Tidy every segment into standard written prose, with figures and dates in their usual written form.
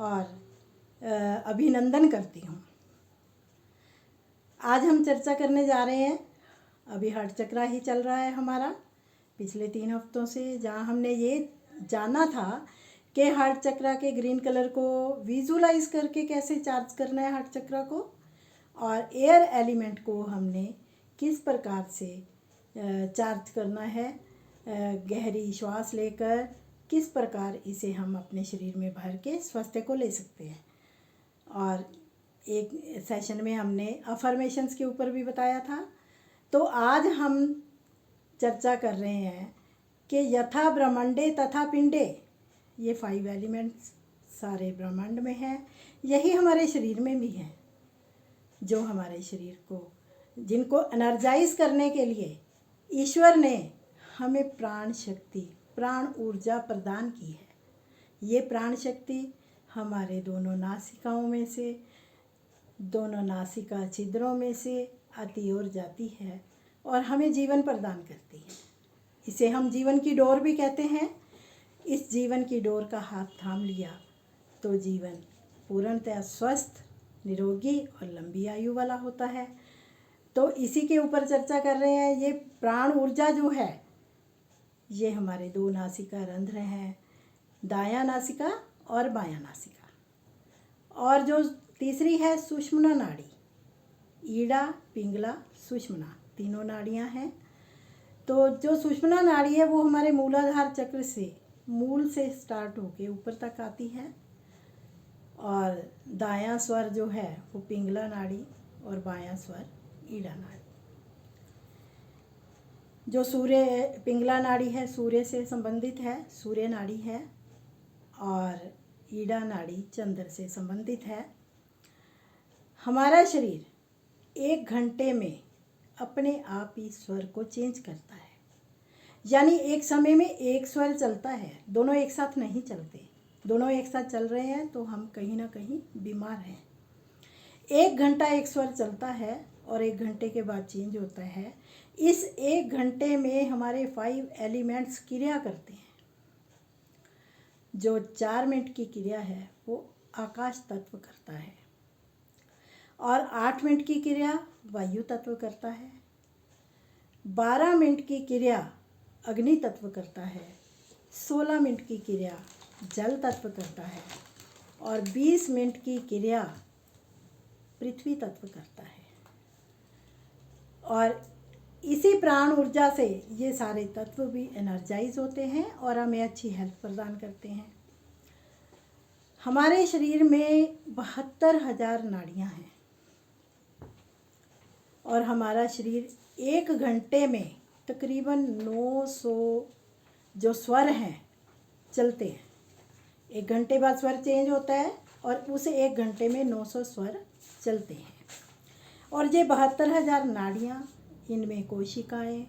और अभिनंदन करती हूँ। आज हम चर्चा करने जा रहे हैं, अभी हार्ट चक्रा ही चल रहा है हमारा पिछले 3 हफ्तों से, जहाँ हमने ये जाना था कि हार्ट चक्रा के ग्रीन कलर को विजुलाइज करके कैसे चार्ज करना है हार्ट चक्रा को, और एयर एलिमेंट को हमने किस प्रकार से चार्ज करना है, गहरी श्वास लेकर किस प्रकार इसे हम अपने शरीर में भर के स्वास्थ्य को ले सकते हैं। और एक सेशन में हमने अफर्मेशंस के ऊपर भी बताया था। तो आज हम चर्चा कर रहे हैं कि यथा ब्रह्मांडे तथा पिंडे, ये 5 एलिमेंट्स सारे ब्रह्मांड में हैं, यही हमारे शरीर में भी हैं, जो हमारे शरीर को, जिनको एनर्जाइज करने के लिए ईश्वर ने हमें प्राण शक्ति, प्राण ऊर्जा प्रदान की है। ये प्राण शक्ति हमारे दोनों नासिकाओं में से, दोनों नासिका छिद्रों में से आती और जाती है और हमें जीवन प्रदान करती है। इसे हम जीवन की डोर भी कहते हैं। इस जीवन की डोर का हाथ थाम लिया तो जीवन पूर्णतः स्वस्थ, निरोगी और लंबी आयु वाला होता है। तो इसी के ऊपर चर्चा कर रहे हैं। ये प्राण ऊर्जा जो है, ये हमारे 2 नासिका रंध्र हैं, दायां नासिका और बायां नासिका, और जो तीसरी है सुषुम्ना नाड़ी, ईड़ा, पिंगला, सुषुम्ना, तीनों नाड़ियां हैं। तो जो सुषुम्ना नाड़ी है वो हमारे मूलाधार चक्र से, मूल से स्टार्ट होके ऊपर तक आती है, और दायां स्वर जो है वो पिंगला नाड़ी और बायां स्वर ईड़ा नाड़ी। जो सूर्य, पिंगला नाड़ी है सूर्य से संबंधित है, सूर्य नाड़ी है, और ईड़ा नाड़ी चंद्र से संबंधित है। हमारा शरीर 1 घंटे में अपने आप ही स्वर को चेंज करता है, यानी एक समय में एक स्वर चलता है, दोनों एक साथ नहीं चलते। दोनों एक साथ चल रहे हैं तो हम कहीं ना कहीं बीमार हैं। 1 घंटा एक स्वर चलता है और 1 घंटे के बाद चेंज होता है। इस 1 घंटे में हमारे 5 एलिमेंट्स क्रिया करते हैं। जो 4 मिनट की क्रिया है वो आकाश तत्व करता है, और 8 मिनट की क्रिया वायु तत्व करता है, 12 मिनट की क्रिया अग्नि तत्व करता है, 16 मिनट की क्रिया जल तत्व करता है, और 20 मिनट की क्रिया पृथ्वी तत्व करता है। और इसी प्राण ऊर्जा से ये सारे तत्व भी एनर्जाइज होते हैं और हमें अच्छी हेल्थ प्रदान करते हैं। हमारे शरीर में 72,000 नाड़ियाँ हैं, और हमारा शरीर 1 घंटे में तकरीबन 900 जो स्वर हैं चलते हैं। 1 घंटे बाद स्वर चेंज होता है और उस 1 घंटे में 900 स्वर चलते हैं। और ये 72,000 नाड़ियाँ, इनमें कोशिकाएं,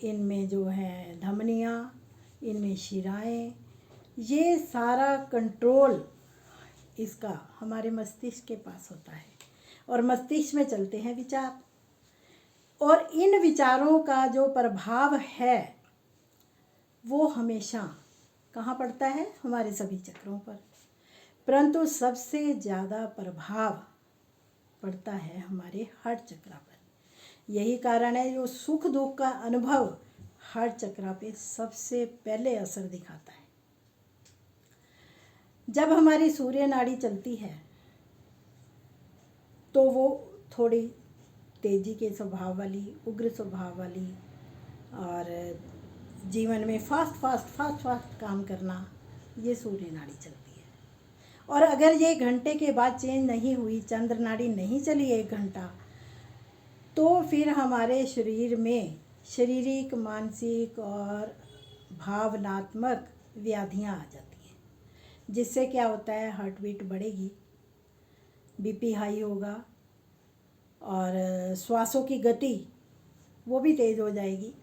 इनमें जो है धमनियाँ, इनमें शिराएं, ये सारा कंट्रोल इसका हमारे मस्तिष्क के पास होता है, और मस्तिष्क में चलते हैं विचार, और इन विचारों का जो प्रभाव है वो हमेशा कहाँ पड़ता है? हमारे सभी चक्रों पर। परंतु सबसे ज़्यादा प्रभाव पड़ता है हमारे हार्ट चक्रा पर। यही कारण है जो सुख दुख का अनुभव हार्ट चक्रा पे सबसे पहले असर दिखाता है। जब हमारी सूर्य नाड़ी चलती है तो वो थोड़ी तेजी के स्वभाव वाली, उग्र स्वभाव वाली, और जीवन में फास्ट काम करना, ये सूर्य नाड़ी चलती है। और अगर ये घंटे के बाद चेंज नहीं हुई, चंद्र नाड़ी नहीं चली 1 घंटा, तो फिर हमारे शरीर में शारीरिक, मानसिक और भावनात्मक व्याधियाँ आ जाती हैं, जिससे क्या होता है, हार्ट बीट बढ़ेगी, बीपी हाई होगा, और श्वासों की गति वो भी तेज़ हो जाएगी,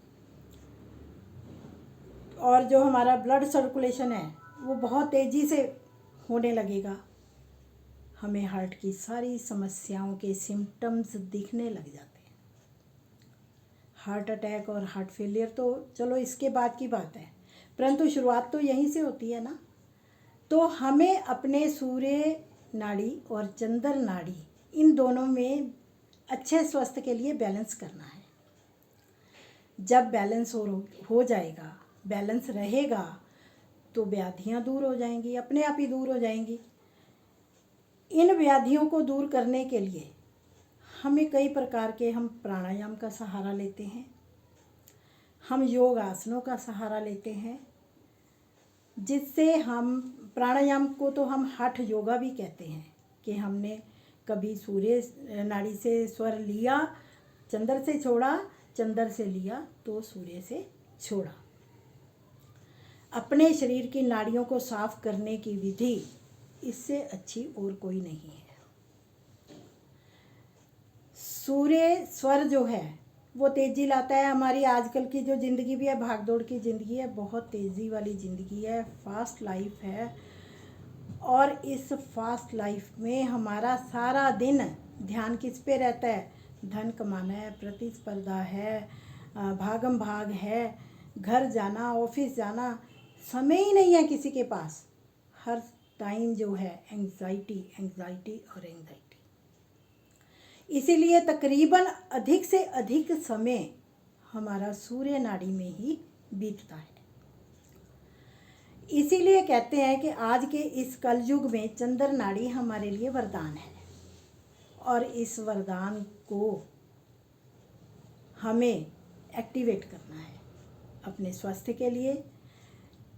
और जो हमारा ब्लड सर्कुलेशन है वो बहुत तेज़ी से होने लगेगा। हमें हार्ट की सारी समस्याओं के सिम्टम्स दिखने लग जाते हैं। हार्ट अटैक और हार्ट फेलियर तो चलो इसके बाद की बात है, परंतु शुरुआत तो यहीं से होती है ना। तो हमें अपने सूर्य नाड़ी और चंद्र नाड़ी इन दोनों में अच्छे स्वास्थ्य के लिए बैलेंस करना है। जब बैलेंस हो जाएगा, बैलेंस रहेगा, तो व्याधियाँ दूर हो जाएंगी, अपने आप ही दूर हो जाएंगी। इन व्याधियों को दूर करने के लिए हमें कई प्रकार के हम प्राणायाम का सहारा लेते हैं, हम योग आसनों का सहारा लेते हैं, जिससे हम प्राणायाम को तो हम हठ योगा भी कहते हैं कि हमने कभी सूर्य नाड़ी से स्वर लिया, चंद्र से छोड़ा, चंद्र से लिया तो सूर्य से छोड़ा। अपने शरीर की नाड़ियों को साफ करने की विधि इससे अच्छी और कोई नहीं है। सूर्य स्वर जो है वो तेज़ी लाता है। हमारी आजकल की जो ज़िंदगी भी है, भागदौड़ की ज़िंदगी है, बहुत तेज़ी वाली ज़िंदगी है, फास्ट लाइफ है। और इस फास्ट लाइफ में हमारा सारा दिन ध्यान किस पे रहता है? धन कमाना है, प्रतिस्पर्धा है, भागम भाग है, घर जाना, ऑफिस जाना, समय ही नहीं है किसी के पास। हर टाइम जो है एंग्जाइटी एंग्जाइटी और एंग्जाइटी। इसीलिए तकरीबन अधिक से अधिक समय हमारा सूर्य नाड़ी में ही बीतता है। इसीलिए कहते हैं कि आज के इस कलयुग में चंद्र नाड़ी हमारे लिए वरदान है, और इस वरदान को हमें एक्टिवेट करना है अपने स्वास्थ्य के लिए।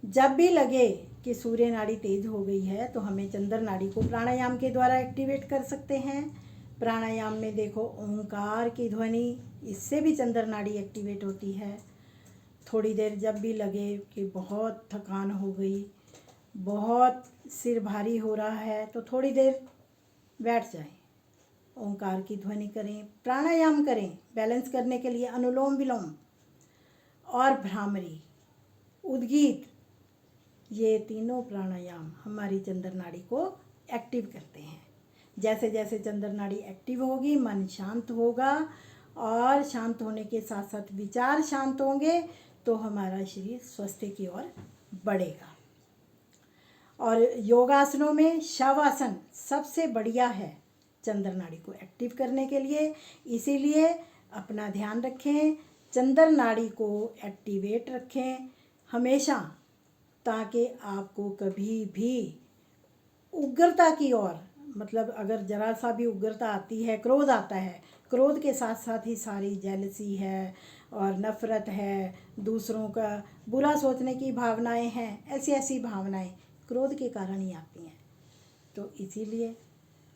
जब भी लगे कि सूर्य नाड़ी तेज हो गई है तो हमें चंद्र नाड़ी को प्राणायाम के द्वारा एक्टिवेट कर सकते हैं। प्राणायाम में देखो ओंकार की ध्वनि, इससे भी चंद्र नाड़ी एक्टिवेट होती है। थोड़ी देर जब भी लगे कि बहुत थकान हो गई, बहुत सिर भारी हो रहा है, तो थोड़ी देर बैठ जाएं, ओंकार की ध्वनि करें, प्राणायाम करें। बैलेंस करने के लिए अनुलोम विलोम और भ्रामरी, उद्गीत, ये तीनों प्राणायाम हमारी चंद्र नाड़ी को एक्टिव करते हैं। जैसे जैसे चंद्र नाड़ी एक्टिव होगी, मन शांत होगा, और शांत होने के साथ साथ विचार शांत होंगे, तो हमारा शरीर स्वास्थ्य की ओर बढ़ेगा। और योगासनों में शवासन सबसे बढ़िया है चंद्र नाड़ी को एक्टिव करने के लिए। इसीलिए अपना ध्यान रखें, चंद्र नाड़ी को एक्टिवेट रखें हमेशा, ताकि आपको कभी भी उग्रता की ओर, मतलब अगर जरा सा भी उग्रता आती है, क्रोध आता है, क्रोध के साथ साथ ही सारी जेलसी है और नफ़रत है, दूसरों का बुरा सोचने की भावनाएं हैं, ऐसी ऐसी भावनाएं क्रोध के कारण ही आती हैं। तो इसीलिए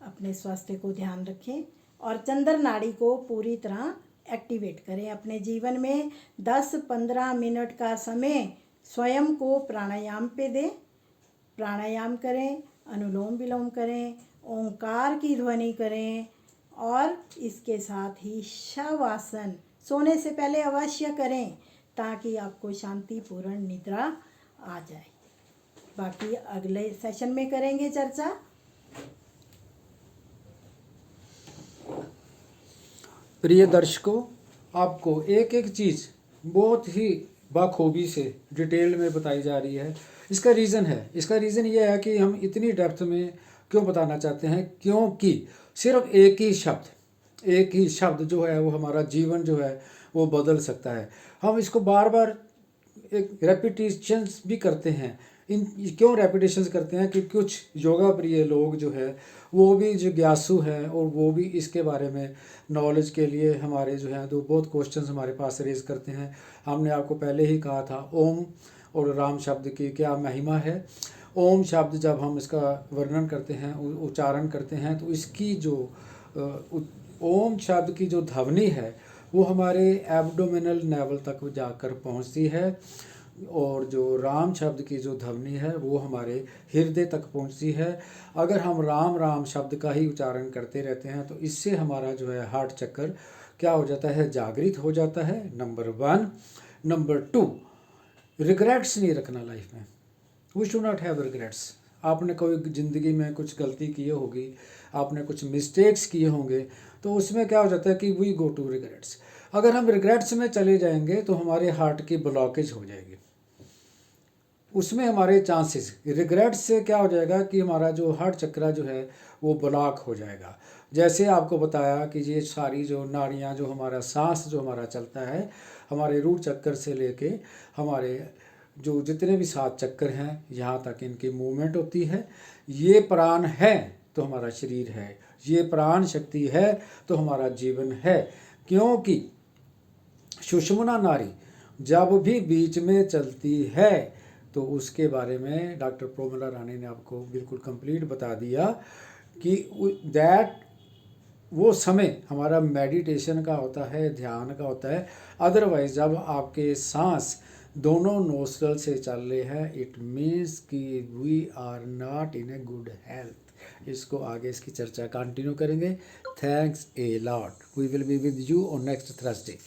अपने स्वास्थ्य को ध्यान रखें और चंद्र नाड़ी को पूरी तरह एक्टिवेट करें अपने जीवन में। 10-15 मिनट का समय स्वयं को प्राणायाम पे दें, प्राणायाम करें, अनुलोम विलोम करें, ओंकार की ध्वनि करें, और इसके साथ ही शवासन सोने से पहले अवश्य करें, ताकि आपको शांतिपूर्ण निद्रा आ जाए। बाकी अगले सेशन में करेंगे चर्चा। प्रिय दर्शकों, आपको एक एक चीज़ बहुत ही बखूबी से डिटेल में बताई जा रही है। इसका रीज़न ये है कि हम इतनी डेप्थ में क्यों बताना चाहते हैं, क्योंकि सिर्फ एक ही शब्द जो है वो हमारा जीवन जो है वो बदल सकता है। हम इसको बार बार एक रेपिटेशंस भी करते हैं। क्यों रेपिटेशंस करते हैं कि कुछ योगा प्रिय लोग जो है वो भी जिज्ञासु हैं, और वो भी इसके बारे में नॉलेज के लिए हमारे जो है तो बहुत क्वेश्चंस हमारे पास रेज करते हैं। हमने आपको पहले ही कहा था ओम और राम शब्द की क्या महिमा है। ओम शब्द जब हम इसका वर्णन करते हैं, उच्चारण करते हैं, तो इसकी जो ओम शब्द की जो ध्वनि है वो हमारे एब्डोमिनल नेवल तक जाकर पहुंचती है, और जो राम शब्द की जो ध्वनि है वो हमारे हृदय तक पहुंचती है। अगर हम राम राम शब्द का ही उच्चारण करते रहते हैं तो इससे हमारा जो है हार्ट चक्कर क्या हो जाता है, जागृत हो जाता है, नंबर 1। नंबर 2, रिग्रेट्स नहीं रखना लाइफ में। We should not have regrets. आपने कोई ज़िंदगी में कुछ गलती की होगी, आपने कुछ मिस्टेक्स किए होंगे, तो उसमें क्या हो जाता है कि वी गो टू रिग्रेट्स। अगर हम रिग्रेट्स में चले जाएंगे तो हमारे हार्ट की ब्लॉकेज हो जाएगी। उसमें हमारे चांसेस, रिग्रेट से क्या हो जाएगा कि हमारा जो हार्ट चक्रा जो है वो ब्लॉक हो जाएगा। जैसे आपको बताया कि ये सारी जो नाड़ियाँ, जो हमारा सांस जो हमारा चलता है, हमारे रूट चक्कर से लेके हमारे जो जितने भी 7 चक्कर हैं यहाँ तक इनकी मूवमेंट होती है। ये प्राण है तो हमारा शरीर है, ये प्राण शक्ति है तो हमारा जीवन है। क्योंकि सुषुम्ना नाड़ी जब भी बीच में चलती है तो उसके बारे में डॉक्टर प्रोमिला रानी ने आपको बिल्कुल कंप्लीट बता दिया कि दैट वो समय हमारा मेडिटेशन का होता है, ध्यान का होता है। अदरवाइज जब आपके सांस दोनों नोस्ट्रल से चल रहे हैं, इट मीन्स कि we are not in a good health. इसको आगे इसकी चर्चा कंटिन्यू करेंगे। Thanks a lot. We will be with you on next Thursday.